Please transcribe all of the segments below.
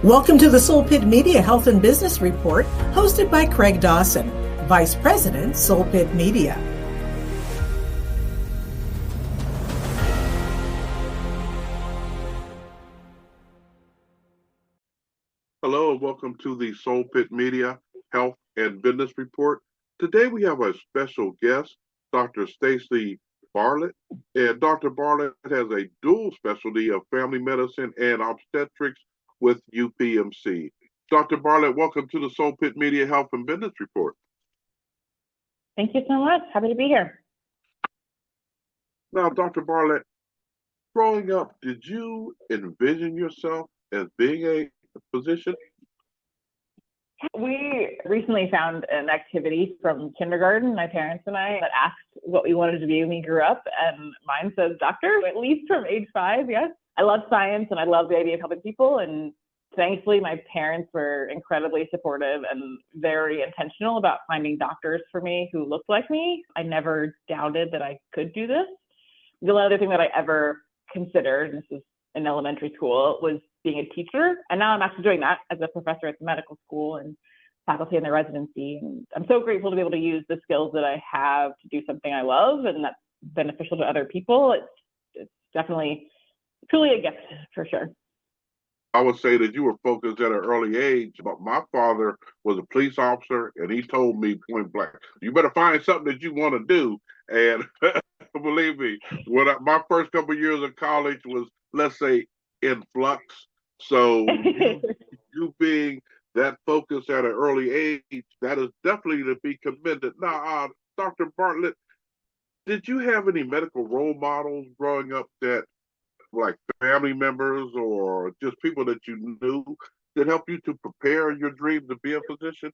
Welcome to the Soul Pit Media Health and Business Report, hosted by Craig Dawson, Vice President, Soul Pit Media. Hello and welcome to the Soul Pit Media Health and Business Report. Today we have a special guest, Dr. Stacy Barlett. And Dr. Barlett has a dual specialty of family medicine and obstetrics with UPMC. Dr. Barlett, welcome to the Soul Pit Media Health and Business Report. Thank you so much. Happy to be here. Now, Dr. Barlett, growing up, did you envision yourself as being a physician? We recently found an activity from kindergarten, my parents and I, that asked what we wanted to be when we grew up, and mine says doctor, at least from age 5, yes. I love science and I love the idea of helping people, and thankfully my parents were incredibly supportive and very intentional about finding doctors for me who looked like me. I never doubted that I could do this. The only other thing that I ever considered, and this was in elementary school, was being a teacher. And now I'm actually doing that as a professor at the medical school and faculty in the residency. And I'm so grateful to be able to use the skills that I have to do something I love and that's beneficial to other people. It's definitely truly a gift for sure. I would say that you were focused at an early age, but my father was a police officer and he told me point blank, you better find something that you want to do. And believe me, my first couple of years of college was, let's say, in flux. So you being that focused at an early age, that is definitely to be commended. Now, Dr. Bartlett, did you have any medical role models growing up that like family members or just people that you knew that helped you to prepare your dream to be a physician?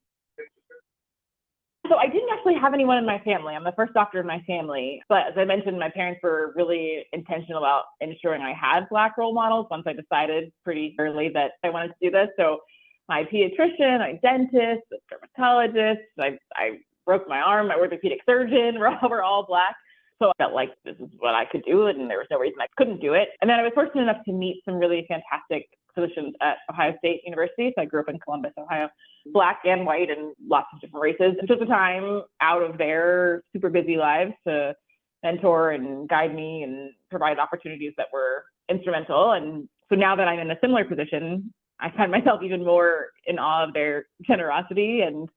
So I didn't actually have anyone in my family. I'm the first doctor in my family. But as I mentioned, my parents were really intentional about ensuring I had Black role models once I decided pretty early that I wanted to do this. So my pediatrician, my dentist, the dermatologist, I broke my arm, my orthopedic surgeon, we're all Black. So I felt like this is what I could do, and there was no reason I couldn't do it. And then I was fortunate enough to meet some really fantastic physicians at Ohio State University. So I grew up in Columbus, Ohio, Black and white and lots of different races. And took the time out of their super busy lives to mentor and guide me and provide opportunities that were instrumental. And so now that I'm in a similar position, I find myself even more in awe of their generosity, and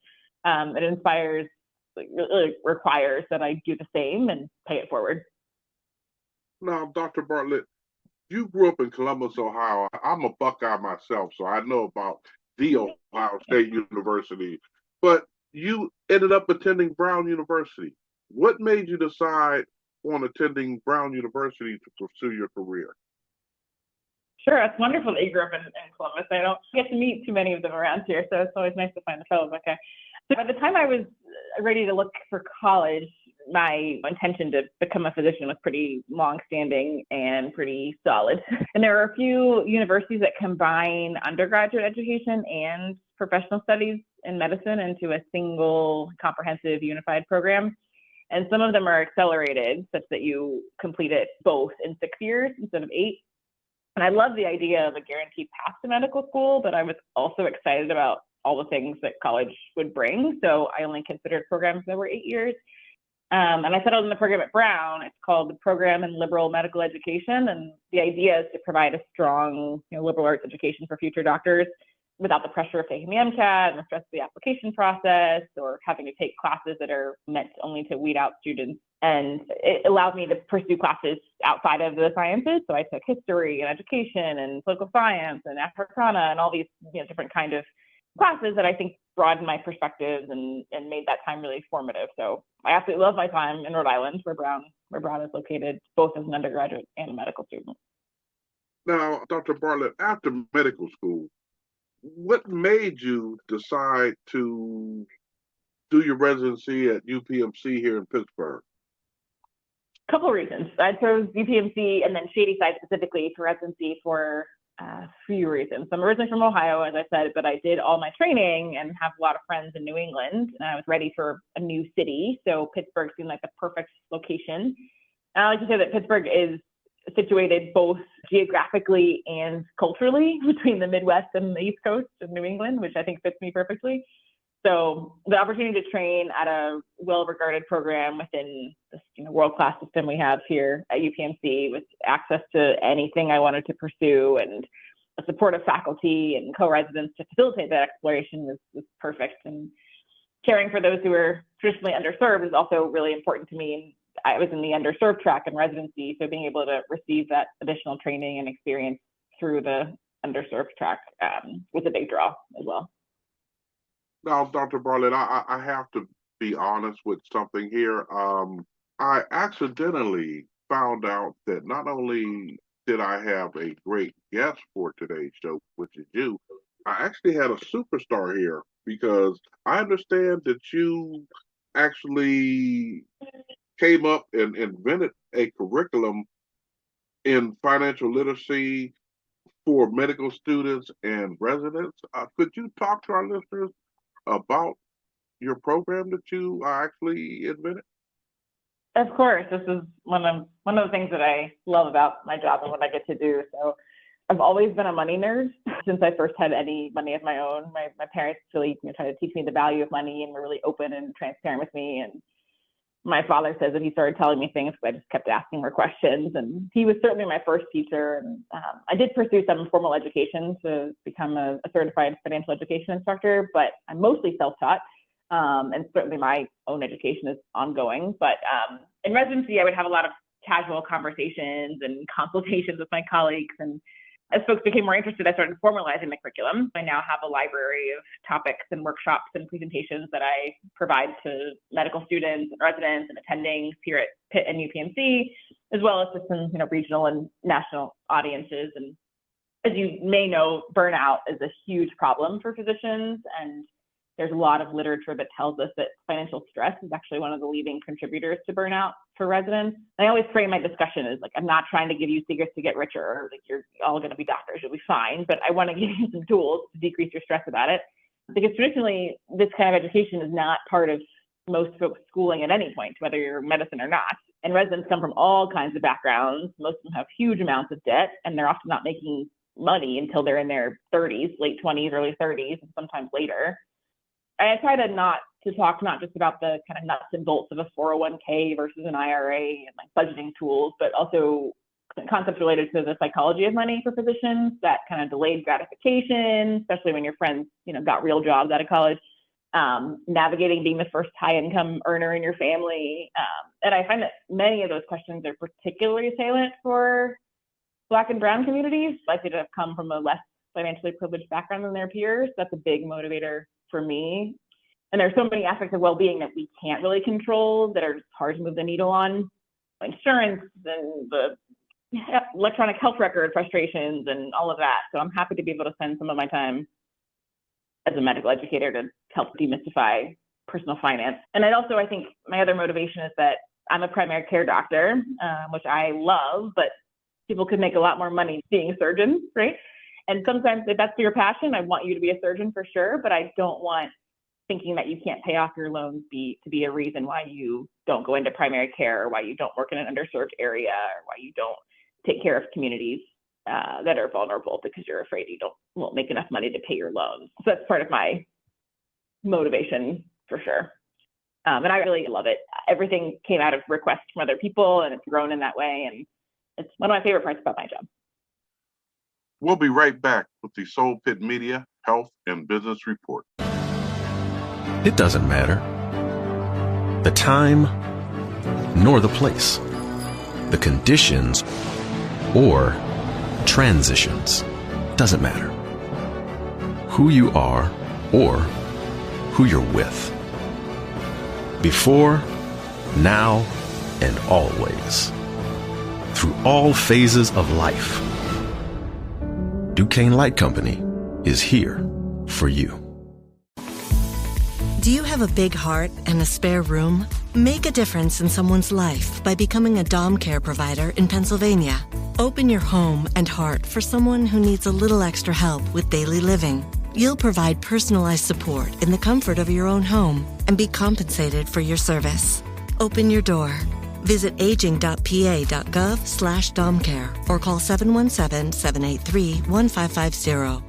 it inspires, really requires that I do the same and pay it forward. Now, Dr. Bartlett, you grew up in Columbus, Ohio. I'm a Buckeye myself, so I know about the Ohio State University, but you ended up attending Brown University. What made you decide on attending Brown University to pursue your career? Sure, it's wonderful that you grew up in Columbus. I don't get to meet too many of them around here, so it's always nice to find a fellow Buckeye. So by the time I was ready to look for college, my intention to become a physician was pretty long-standing and pretty solid. And there are a few universities that combine undergraduate education and professional studies in medicine into a single comprehensive unified program. And some of them are accelerated such that you complete it both in 6 years instead of 8. And I love the idea of a guaranteed path to medical school, but I was also excited about all the things that college would bring. So I only considered programs that were 8 years. And I settled in the program at Brown. It's called the Program in Liberal Medical Education. And the idea is to provide a strong, liberal arts education for future doctors without the pressure of taking the MCAT and the stress of the application process or having to take classes that are meant only to weed out students. And it allowed me to pursue classes outside of the sciences. So I took history and education and political science and Africana and all these different kind of classes that I think broadened my perspectives and made that time really formative. So I absolutely love my time in Rhode Island, where Brown is located, both as an undergraduate and a medical student. Now, Dr. Bartlett, after medical school, what made you decide to do your residency at UPMC here in Pittsburgh? A couple of reasons. I chose UPMC and then Shadyside specifically for residency for a few reasons. I'm originally from Ohio, as I said, but I did all my training and have a lot of friends in New England, and I was ready for a new city. So Pittsburgh seemed like the perfect location. And I like to say that Pittsburgh is situated both geographically and culturally between the Midwest and the East Coast of New England, which I think fits me perfectly. So the opportunity to train at a well-regarded program within this world-class system we have here at UPMC, with access to anything I wanted to pursue and a supportive faculty and co-residents to facilitate that exploration was perfect. And caring for those who are traditionally underserved is also really important to me. I was in the underserved track in residency, so being able to receive that additional training and experience through the underserved track was a big draw as well. Now, Dr. Bartlett, I have to be honest with something here. I accidentally found out that not only did I have a great guest for today's show, which is you, I actually had a superstar here, because I understand that you actually came up and invented a curriculum in financial literacy for medical students and residents. Could you talk to our listeners about your program that you actually invented? Of course, this is one of the things that I love about my job and what I get to do. So I've always been a money nerd since I first had any money of my own. My parents really tried to teach me the value of money and were really open and transparent with me. And my father says that he started telling me things, but I just kept asking more questions. And he was certainly my first teacher. And I did pursue some formal education to become a certified financial education instructor, but I'm mostly self-taught. And certainly my own education is ongoing. But in residency, I would have a lot of casual conversations and consultations with my colleagues. And as folks became more interested, I started formalizing the curriculum. I now have a library of topics and workshops and presentations that I provide to medical students and residents and attendings here at Pitt and UPMC, as well as to some regional and national audiences. And as you may know, burnout is a huge problem for physicians, and there's a lot of literature that tells us that financial stress is actually one of the leading contributors to burnout for residents. And I always frame my discussion as I'm not trying to give you secrets to get richer, or you're all going to be doctors, you'll be fine, but I want to give you some tools to decrease your stress about it. Because traditionally, this kind of education is not part of most folks' schooling at any point, whether you're medicine or not. And residents come from all kinds of backgrounds. Most of them have huge amounts of debt, and they're often not making money until they're in their 30s, late 20s, early 30s, and sometimes later. I try to talk not just about the kind of nuts and bolts of a 401k versus an IRA and budgeting tools, but also concepts related to the psychology of money for physicians, that kind of delayed gratification, especially when your friends, got real jobs out of college, navigating being the first high income earner in your family. And I find that many of those questions are particularly salient for Black and Brown communities, likely to have come from a less financially privileged background than their peers. That's a big motivator for me. And there's so many aspects of well-being that we can't really control that are just hard to move the needle on. Insurance and the electronic health record frustrations and all of that. So I'm happy to be able to spend some of my time as a medical educator to help demystify personal finance. And I think my other motivation is that I'm a primary care doctor, which I love, but people could make a lot more money being surgeons, right? And sometimes if that's your passion, I want you to be a surgeon for sure, but I don't want thinking that you can't pay off your loans to be a reason why you don't go into primary care, or why you don't work in an underserved area, or why you don't take care of communities that are vulnerable because you're afraid you won't make enough money to pay your loans. So that's part of my motivation for sure. And I really love it. Everything came out of requests from other people, and it's grown in that way. And it's one of my favorite parts about my job. We'll be right back with the Soul Pit Media Health and Business Report. It doesn't matter the time nor the place, the conditions or transitions. Doesn't matter who you are or who you're with. Before, now, and always. Through all phases of life, Duquesne Light Company is here for you. Do you have a big heart and a spare room? Make a difference in someone's life by becoming a Dom Care provider in Pennsylvania. Open your home and heart for someone who needs a little extra help with daily living. You'll provide personalized support in the comfort of your own home and be compensated for your service. Open your door. Visit aging.pa.gov/domcare or call 717-783-1550.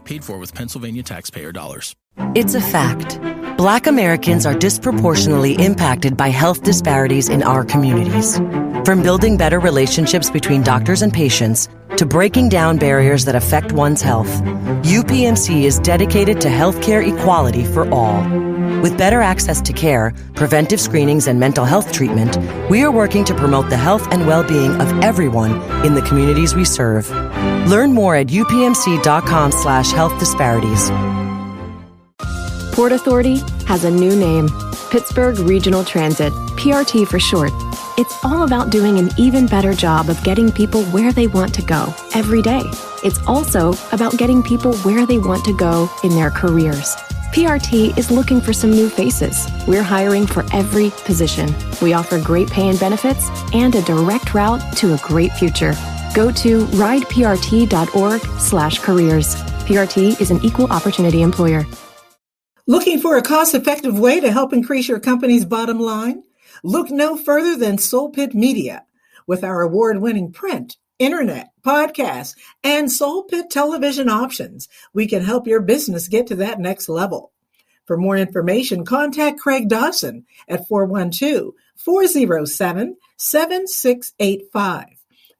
Paid for with Pennsylvania taxpayer dollars. It's a fact. Black Americans are disproportionately impacted by health disparities in our communities. From building better relationships between doctors and patients to breaking down barriers that affect one's health, UPMC is dedicated to healthcare equality for all. With better access to care, preventive screenings, and mental health treatment, we are working to promote the health and well-being of everyone in the communities we serve. Learn more at upmc.com/health disparities. Port Authority has a new name, Pittsburgh Regional Transit, PRT for short. It's all about doing an even better job of getting people where they want to go every day. It's also about getting people where they want to go in their careers. PRT is looking for some new faces. We're hiring for every position. We offer great pay and benefits and a direct route to a great future. Go to rideprt.org/careers. PRT is an equal opportunity employer. Looking for a cost-effective way to help increase your company's bottom line? Look no further than Soul Pit Media. With our award-winning print, internet, podcast, and Soul Pit television options, we can help your business get to that next level. For more information, contact Craig Dawson at 412-407-7685.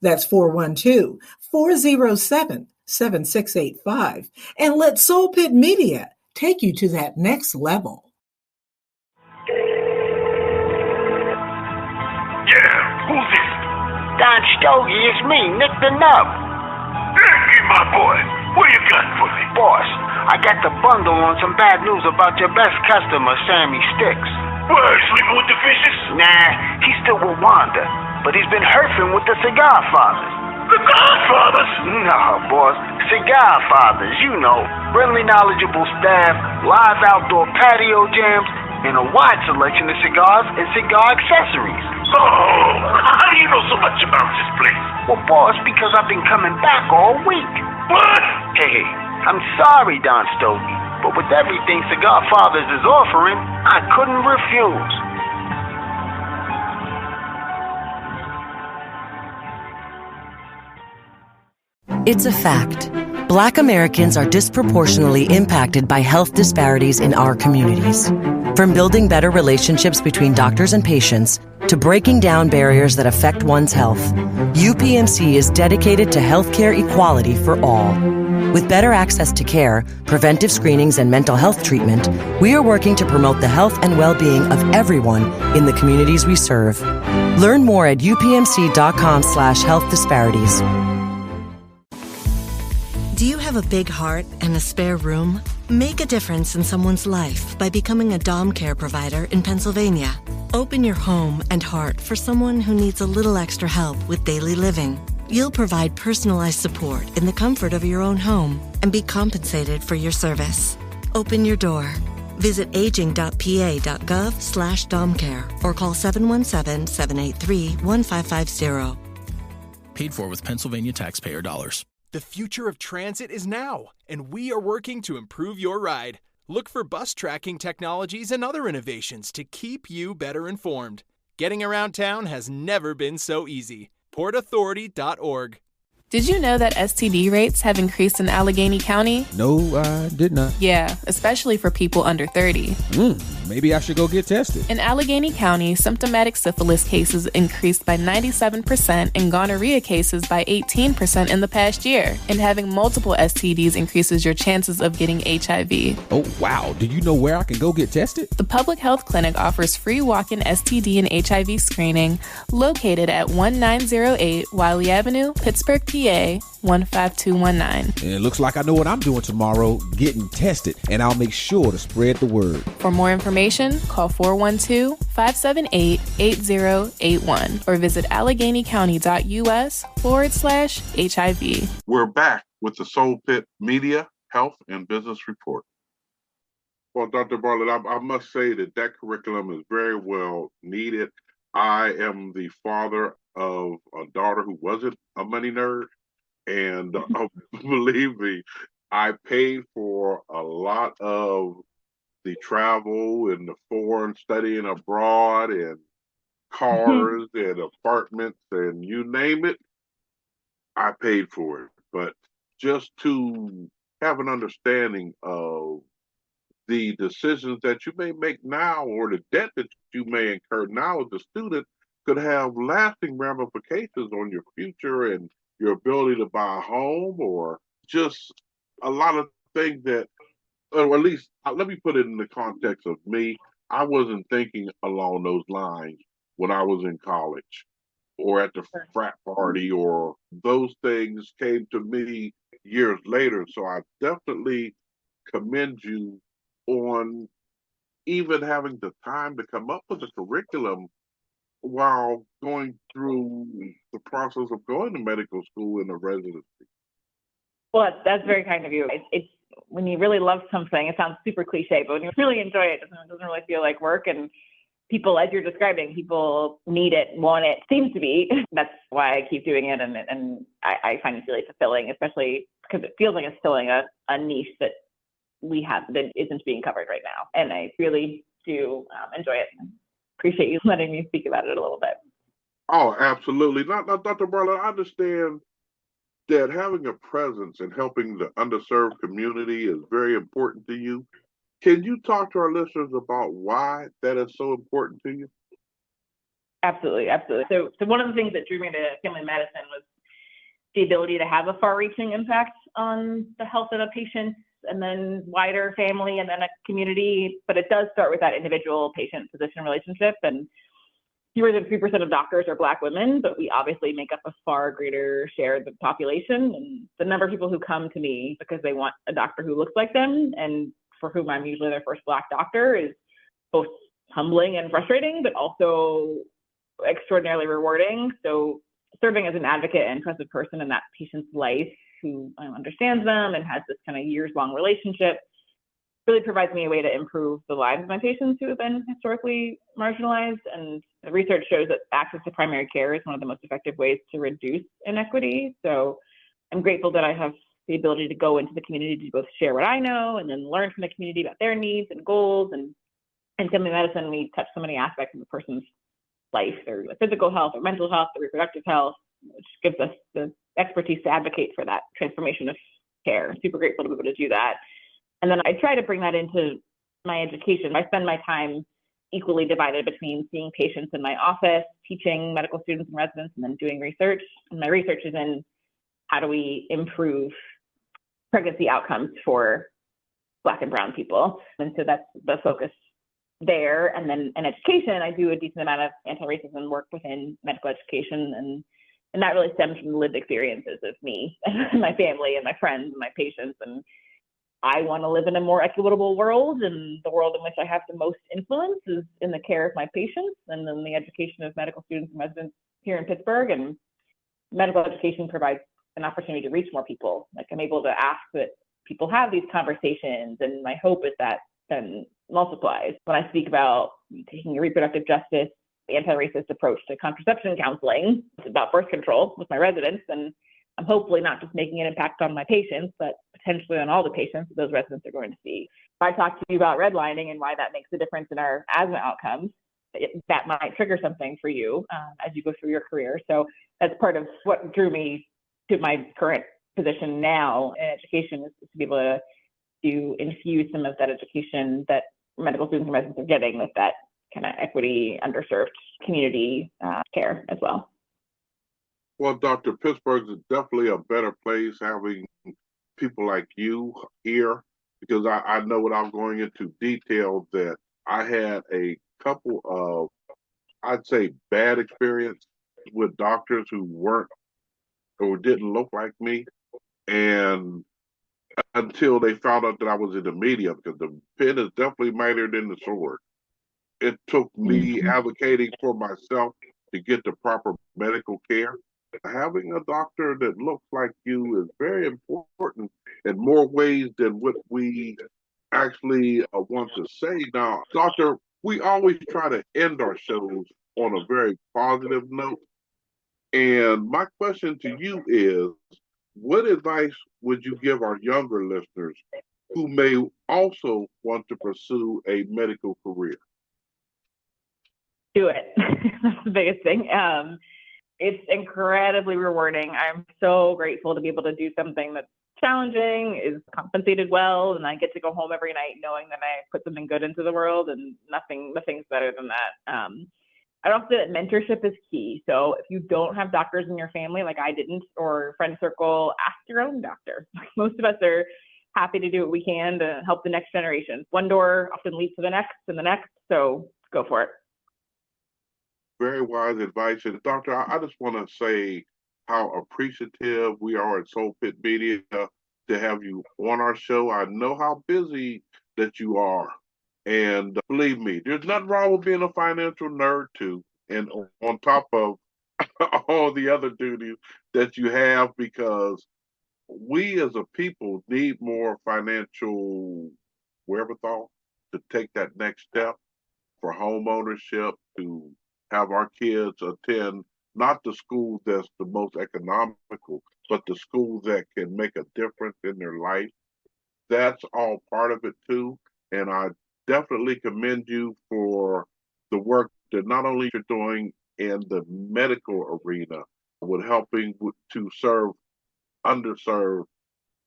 That's 412-407-7685. And let Soul Pit Media take you to that next level. Yeah, who's this? Don Stogie, it's me, Nick the Nub. Hey, my boy, what you got for me? Boss, I got the bundle on some bad news about your best customer, Sammy Sticks. What, sleeping with the fishes? Nah, he's still with Wanda, but he's been herfing with the Cigar Fathers. The Godfathers? No, boss. Cigar Fathers, you know. Friendly, knowledgeable staff, live outdoor patio jams, and a wide selection of cigars and cigar accessories. Oh, how do you know so much about this place? Well, boss, because I've been coming back all week. What? Hey, I'm sorry, Don Stogie, but with everything Cigar Fathers is offering, I couldn't refuse. It's a fact. Black Americans are disproportionately impacted by health disparities in our communities. From building better relationships between doctors and patients to breaking down barriers that affect one's health, UPMC is dedicated to healthcare equality for all. With better access to care, preventive screenings, and mental health treatment, we are working to promote the health and well-being of everyone in the communities we serve. Learn more at upmc.com/health disparities. Do you have a big heart and a spare room? Make a difference in someone's life by becoming a dom care provider in Pennsylvania. Open your home and heart for someone who needs a little extra help with daily living. You'll provide personalized support in the comfort of your own home and be compensated for your service. Open your door. Visit aging.pa.gov/domcare or call 717-783-1550. Paid for with Pennsylvania taxpayer dollars. The future of transit is now, and we are working to improve your ride. Look for bus tracking technologies and other innovations to keep you better informed. Getting around town has never been so easy. PortAuthority.org. Did you know that STD rates have increased in Allegheny County? No, I did not. Yeah, especially for people under 30. Maybe I should go get tested. In Allegheny County, symptomatic syphilis cases increased by 97% and gonorrhea cases by 18% in the past year. And having multiple STDs increases your chances of getting HIV. Oh, wow. Do you know where I can go get tested? The Public Health Clinic offers free walk-in STD and HIV screening located at 1908 Wiley Avenue, Pittsburgh, PA 15219. And it looks like I know what I'm doing tomorrow, getting tested, and I'll make sure to spread the word. For more information, call 412-578-8081 or visit AlleghenyCounty.us/HIV. We're back with the Soul Pit Media, Health, and Business Report. Well, Dr. Bartlett, I must say that curriculum is very well needed. I am the father of a daughter who wasn't a money nerd, and believe me, I paid for a lot of the travel and the foreign studying abroad, and cars and apartments and you name it, I paid for it. But just to have an understanding of the decisions that you may make now or the debt that you may incur now as a student could have lasting ramifications on your future and your ability to buy a home or just a lot of things that, or at least let me put it in the context of me. I wasn't thinking along those lines when I was in college or at the frat party, or those things came to me years later. So I definitely commend you on even having the time to come up with a curriculum while going through the process of going to medical school and a residency. Well, that's very kind of you. It's when you really love something, it sounds super cliche, but when you really enjoy it, it doesn't really feel like work. And people, as you're describing, people need it, want it, seems to be. That's why I keep doing it. And I find it really fulfilling, especially because it feels like it's filling a niche that we have that isn't being covered right now. And I really do enjoy it. Appreciate you letting me speak about it a little bit. Oh, absolutely. Not Dr. Bartlett, I understand that having a presence and helping the underserved community is very important to you. Can you talk to our listeners about why that is so important to you? Absolutely, absolutely. So one of the things that drew me to family medicine was the ability to have a far-reaching impact on the health of a patient and then wider family and then a community. But it does start with that individual patient-physician relationship. And fewer than 3% of doctors are Black women, but we obviously make up a far greater share of the population. And the number of people who come to me because they want a doctor who looks like them and for whom I'm usually their first Black doctor is both humbling and frustrating, but also extraordinarily rewarding. So serving as an advocate and trusted person in that patient's life who understands them and has this kind of years-long relationship really provides me a way to improve the lives of my patients who have been historically marginalized. And the research shows that access to primary care is one of the most effective ways to reduce inequity. So I'm grateful that I have the ability to go into the community to both share what I know and then learn from the community about their needs and goals. And in family medicine, we touch so many aspects of a person's life, their physical health, their mental health, their reproductive health, which gives us the expertise to advocate for that transformation of care. I'm super grateful to be able to do that. And then I try to bring that into my education. I spend my time equally divided between seeing patients in my office, teaching medical students and residents, and then doing research. And my research is in how do we improve pregnancy outcomes for Black and brown people. And so that's the focus there. And then in education, I do a decent amount of anti-racism work within medical education. And that really stems from the lived experiences of me and my family and my friends and my patients. And I want to live in a more equitable world, and the world in which I have the most influence is in the care of my patients and in the education of medical students and residents here in Pittsburgh. And medical education provides an opportunity to reach more people. Like I'm able to ask that people have these conversations, and my hope is that then multiplies. When I speak about taking a reproductive justice, anti-racist approach to contraception counseling, it's about birth control with my residents, and I'm hopefully not just making an impact on my patients, but potentially on all the patients that those residents are going to see. If I talk to you about redlining and why that makes a difference in our asthma outcomes, that might trigger something for you as you go through your career. So that's part of what drew me to my current position now in education, is to be able to infuse some of that education that medical students and residents are getting with that kind of equity, underserved community care as well. Well, Dr. Pittsburgh is definitely a better place having people like you here, because I know without going into detail that I had a couple of, I'd say, bad experience with doctors who weren't or didn't look like me. And until they found out that I was in the media, because the pen is definitely mightier than the sword. It took me advocating for myself to get the proper medical care. Having a doctor that looks like you is very important in more ways than what we actually want to say. Now, Doctor, we always try to end our shows on a very positive note. And my question to you is, what advice would you give our younger listeners who may also want to pursue a medical career? do it. That's the biggest thing. It's incredibly rewarding. I'm so grateful to be able to do something that's challenging, is compensated well, and I get to go home every night knowing that I put something good into the world, and nothing's better than that. I also say that mentorship is key. So if you don't have doctors in your family, like I didn't, or friend circle, ask your own doctor. Most of us are happy to do what we can to help the next generation. One door often leads to the next and the next, so go for it. Very wise advice. And Doctor, I just want to say how appreciative we are at Soul Pit Media to have you on our show. I know how busy that you are. And believe me, there's nothing wrong with being a financial nerd too. And on top of all the other duties that you have, because we as a people need more financial wherewithal to take that next step for home ownership, to have our kids attend not the school that's the most economical, but the school that can make a difference in their life. That's all part of it too. And I definitely commend you for the work that not only you're doing in the medical arena with helping to serve underserved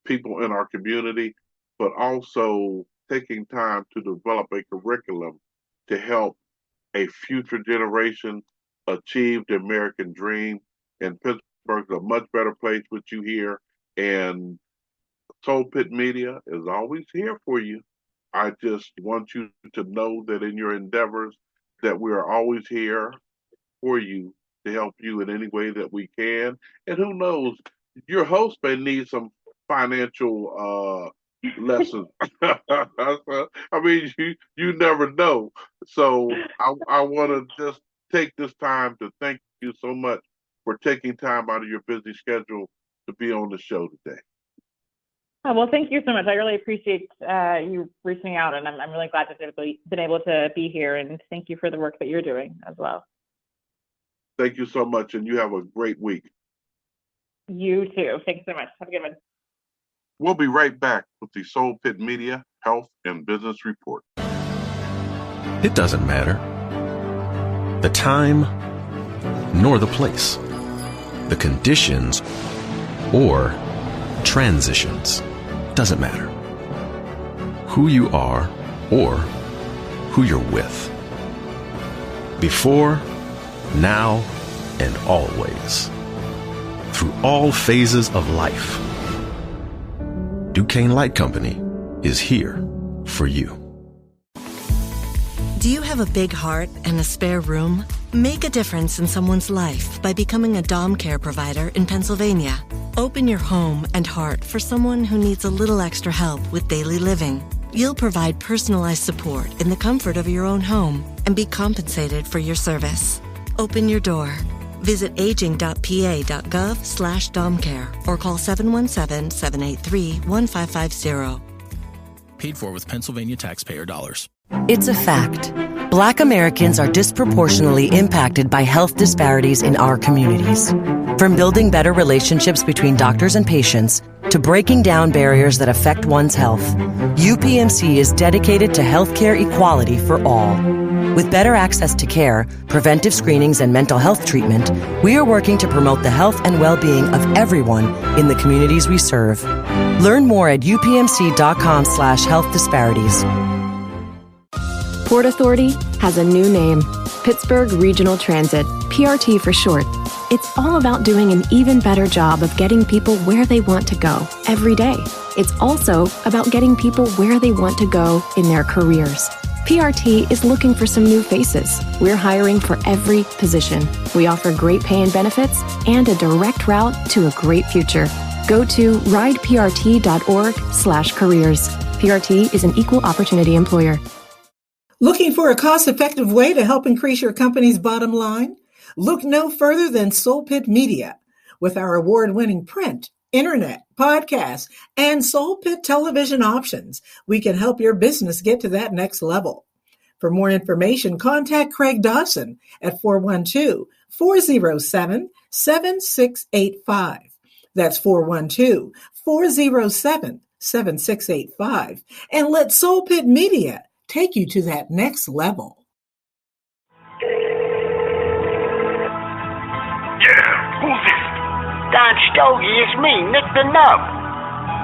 people in our community, but also taking time to develop a curriculum to help a future generation achieve the American dream. And Pittsburgh's a much better place with you here. And Soul Pit Media is always here for you. I just want you to know that in your endeavors that we are always here for you to help you in any way that we can. And who knows, your host may need some financial lessons. I mean, you never know. So I want to just take this time to thank you so much for taking time out of your busy schedule to be on the show today. Oh, well, thank you so much. I really appreciate you reaching out, and I'm really glad to have been able to be here, and thank you for the work that you're doing as well. Thank you so much, and you have a great week. You too. Thanks so much. Have a good one. We'll be right back with the Soul Pit Media Health and Business Report. It doesn't matter the time nor the place, the conditions or transitions. Doesn't matter who you are or who you're with. Before, now, and always. Through all phases of life. Duquesne Light Company is here for you. Do you have a big heart and a spare room? Make a difference in someone's life by becoming a dom care provider in Pennsylvania. Open your home and heart for someone who needs a little extra help with daily living. You'll provide personalized support in the comfort of your own home and be compensated for your service. Open your door. Visit aging.pa.gov/domcare or call 717-783-1550. Paid for with Pennsylvania taxpayer dollars. It's a fact. Black Americans are disproportionately impacted by health disparities in our communities. From building better relationships between doctors and patients to breaking down barriers that affect one's health, UPMC is dedicated to healthcare equality for all. With better access to care, preventive screenings, and mental health treatment, we are working to promote the health and well-being of everyone in the communities we serve. Learn more at upmc.com/health disparities. Port Authority has a new name, Pittsburgh Regional Transit, PRT for short. It's all about doing an even better job of getting people where they want to go every day. It's also about getting people where they want to go in their careers. PRT is looking for some new faces. We're hiring for every position. We offer great pay and benefits and a direct route to a great future. Go to rideprt.org/careers. PRT is an equal opportunity employer. Looking for a cost-effective way to help increase your company's bottom line? Look no further than Soul Pit Media. With our award-winning print, internet, podcast, and Soul Pit television options, we can help your business get to that next level. For more information, contact Craig Dawson at 412-407-7685. That's 412-407-7685. And let Soul Pit Media take you to that next level. Who's this? Don Stogie, it's me, Nick the Nub.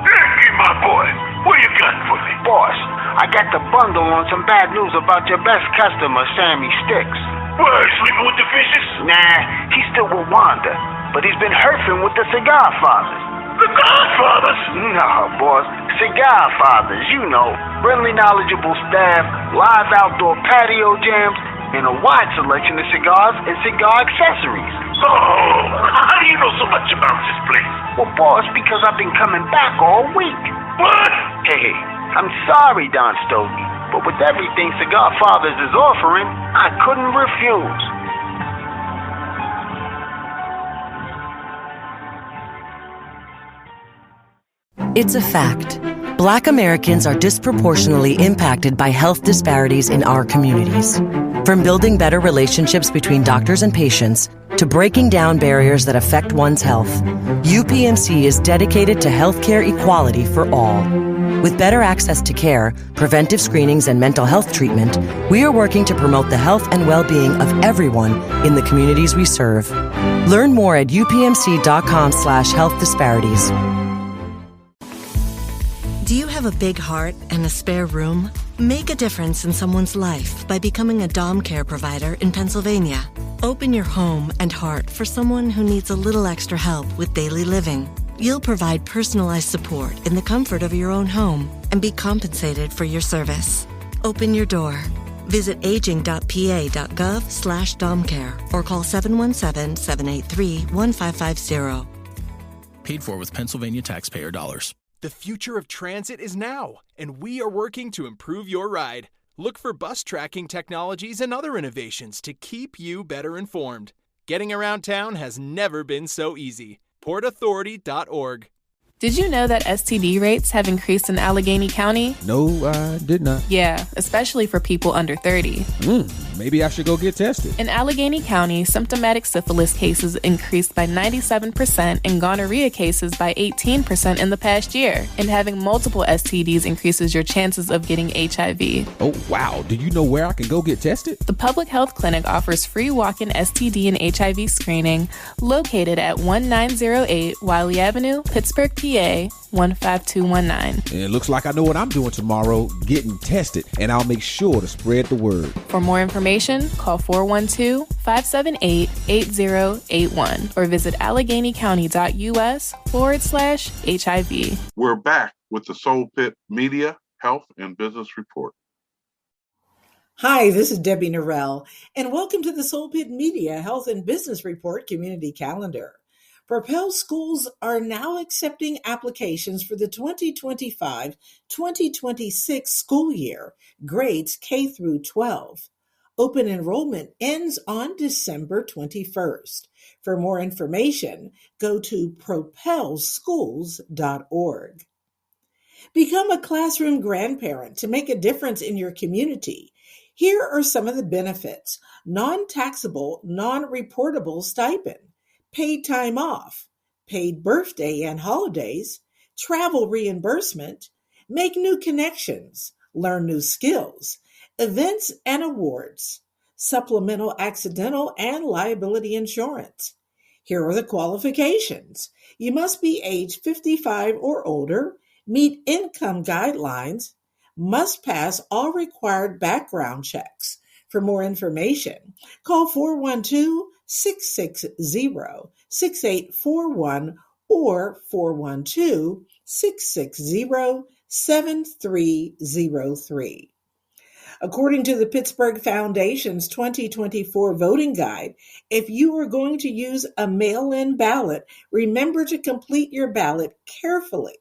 Yankee, my boy. What you got for me? Boss, I got the bundle on some bad news about your best customer, Sammy Sticks. What, sleeping with the fishes? Nah, he's still with Wanda, but he's been herfing with the Cigar Fathers. The Godfathers? No, boss. Cigar Fathers, you know. Friendly, knowledgeable staff, live outdoor patio jams, and a wide selection of cigars and cigar accessories. Oh, how do you know so much about this place? Well, boss, because I've been coming back all week. What? Hey, I'm sorry, Don Stogie, but with everything Cigar Fathers is offering, I couldn't refuse. It's a fact. Black Americans are disproportionately impacted by health disparities in our communities. From building better relationships between doctors and patients to breaking down barriers that affect one's health, UPMC is dedicated to healthcare equality for all. With better access to care, preventive screenings, and mental health treatment, we are working to promote the health and well-being of everyone in the communities we serve. Learn more at upmc.com/health disparities. Do you have a big heart and a spare room? Make a difference in someone's life by becoming a dom care provider in Pennsylvania. Open your home and heart for someone who needs a little extra help with daily living. You'll provide personalized support in the comfort of your own home and be compensated for your service. Open your door. Visit aging.pa.gov/domcare or call 717-783-1550. Paid for with Pennsylvania taxpayer dollars. The future of transit is now, and we are working to improve your ride. Look for bus tracking technologies and other innovations to keep you better informed. Getting around town has never been so easy. PortAuthority.org. Did you know that STD rates have increased in Allegheny County? No, I did not. Yeah, especially for people under 30. Maybe I should go get tested. In Allegheny County, symptomatic syphilis cases increased by 97% and gonorrhea cases by 18% in the past year. And having multiple STDs increases your chances of getting HIV. Oh, wow. Do you know where I can go get tested? The Public Health Clinic offers free walk-in STD and HIV screening located at 1908 Wiley Avenue, Pittsburgh, PA 15219. And it looks like I know what I'm doing tomorrow, getting tested, and I'll make sure to spread the word. For more information, call 412-578-8081 or visit AlleghenyCounty.us/HIV. We're back with the Soul Pit Media, Health, and Business Report. Hi, this is Debbie Norrell, and welcome to the Soul Pit Media, Health, and Business Report Community Calendar. Propel schools are now accepting applications for the 2025-2026 school year, grades K through 12. Open enrollment ends on December 21st. For more information, go to propelschools.org. Become a classroom grandparent to make a difference in your community. Here are some of the benefits: non-taxable, non-reportable stipend, paid time off, paid birthday and holidays, travel reimbursement, make new connections, learn new skills, events and awards, supplemental accidental and liability insurance. Here are the qualifications. You must be age 55 or older, meet income guidelines, must pass all required background checks. For more information, call 412-660-6841 or 412-660-7303. According to the Pittsburgh Foundation's 2024 voting guide, if you are going to use a mail-in ballot, remember to complete your ballot carefully.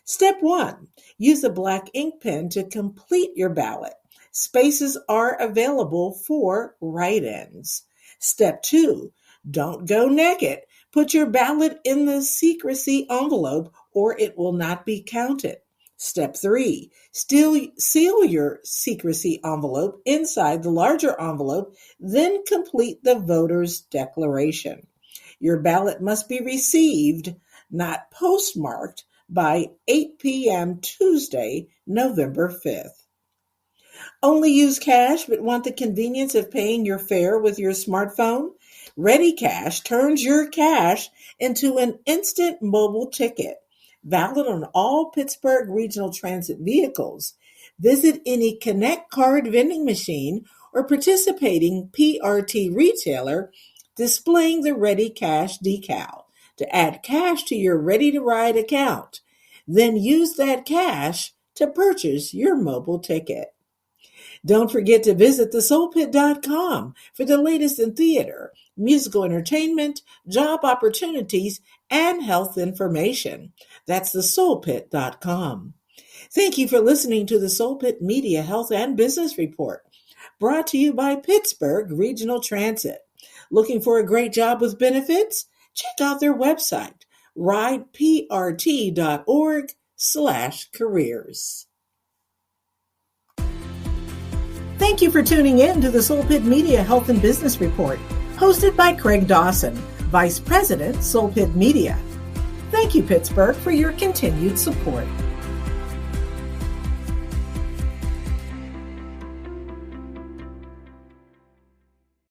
Step 1, use a black ink pen to complete your ballot. Spaces are available for write-ins. Step 2, don't go naked. Put your ballot in the secrecy envelope or it will not be counted. Step 3, seal your secrecy envelope inside the larger envelope, then complete the voter's declaration. Your ballot must be received, not postmarked, by 8 p.m. Tuesday, November 5th. Only use cash but want the convenience of paying your fare with your smartphone? Ready Cash turns your cash into an instant mobile ticket, valid on all Pittsburgh Regional Transit vehicles. Visit any Connect card vending machine or participating PRT retailer displaying the Ready Cash decal to add cash to your Ready to Ride account. Then use that cash to purchase your mobile ticket. Don't forget to visit thesoulpit.com for the latest in theater, musical entertainment, job opportunities, and health information. That's thesoulpit.com. Thank you for listening to the Soul Pit Media Health and Business Report, brought to you by Pittsburgh Regional Transit. Looking for a great job with benefits? Check out their website, rideprt.org/careers. Thank you for tuning in to the Soul Pit Media Health and Business Report, hosted by Craig Dawson, Vice President, Soul Pit Media. Thank you, Pittsburgh, for your continued support.